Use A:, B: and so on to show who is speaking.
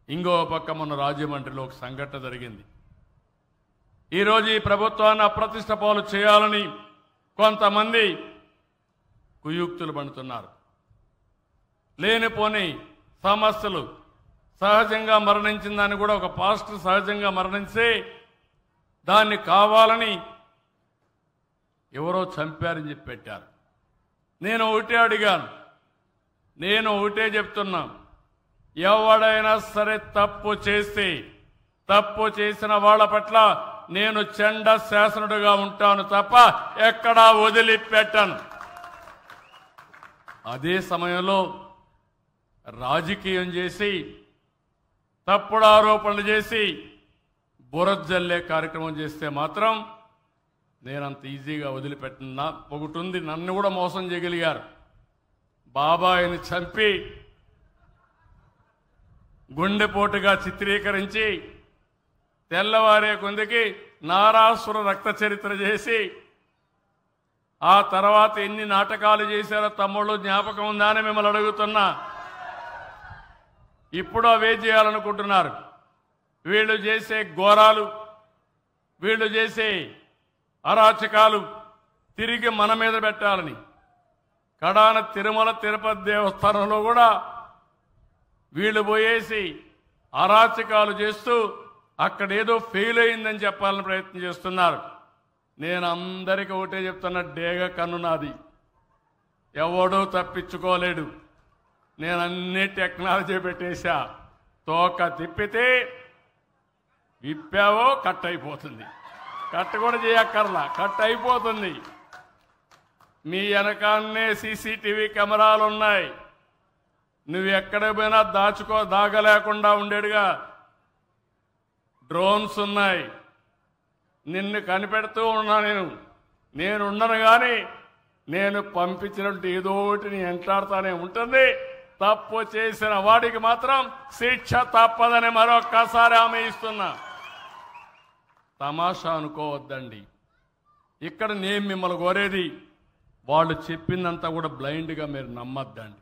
A: ఇంకో పక్క మొన్న రాజమండ్రిలో ఒక సంఘటన జరిగింది. ఈరోజు ఈ ప్రభుత్వాన్ని అప్రతిష్ట పాలు చేయాలని కొంతమంది కుయుక్తులు పడుతున్నారు. లేనిపోని సమస్యలు, సహజంగా మరణించిందని కూడా ఒక పాస్టర్ సహజంగా మరణించి దాన్ని కావాలని ఎవరో చంపారని చెప్పి పెట్టారు. నేను ఒకటే అడిగాను, నేను ఒకటే చెప్తున్నా, ఎవడైనా సరే తప్పు చేసిన వాళ్ళ పట్ల నేను చండ శాసనుడిగా ఉంటాను తప్ప ఎక్కడా వదిలిపెట్టను. అదే సమయంలో రాజకీయం చేసి తప్పుడు ఆరోపణలు చేసి బురజల్లే కార్యక్రమం చేస్తే మాత్రం నేనంత ఈజీగా వదిలిపెట్టినా. ఒకటి ఉంది, నన్ను కూడా మోసం చేయగలిగారు. బాబాయిని చంపి గుండెపోటుగా చిత్రీకరించి తెల్లవారే కొందికి నారాసుర రక్త చరిత్ర చేసి ఆ తర్వాత ఎన్ని నాటకాలు చేశారో తమ్ముళ్ళు జ్ఞాపకం ఉందా అని మిమ్మల్ని అడుగుతున్నా. ఇప్పుడు అవే చేయాలనుకుంటున్నారు. వీళ్ళు చేసే ఘోరాలు, వీళ్ళు చేసే అరాచకాలు తిరిగి మన మీద పెట్టాలని కడాన తిరుమల తిరుపతి దేవస్థానంలో కూడా వీళ్ళు పోయేసి అరాచకాలు చేస్తూ అక్కడేదో ఫెయిల్ అయిందని చెప్పాలని ప్రయత్నం చేస్తున్నారు. నేను అందరికీ ఒకటే చెప్తున్నా, డేగ కన్ను నాది, ఎవడూ తప్పించుకోలేడు. నేను అన్ని టెక్నాలజీ పెట్టేశా. తోక తిప్పితే విప్పావో కట్ అయిపోతుంది, కట్ కూడా చేయక్కర్లా, కట్ అయిపోతుంది. మీ వెనకాన్నే సీసీటీవీ కెమెరాలు ఉన్నాయి. నువ్వు ఎక్కడ పోయినా దాగలేకుండా ఉండేడుగా డ్రోన్స్ ఉన్నాయి. నిన్ను కనిపెడుతూ ఉన్నా. నేను ఉండను కానీ నేను పంపించినట్టు ఏదో ఒకటి నీ వెంటాడుతూనే ఉంటుంది. తప్పు చేసిన వాడికి మాత్రం శిక్ష తప్పదని మరొక్కసారి హామీ ఇస్తున్నా. తమాషా అనుకోవద్దండి. ఇక్కడ నేను మిమ్మల్ని కోరేది, వాళ్ళు చెప్పిందంతా కూడా బ్లైండ్గా మీరు నమ్మద్దండి.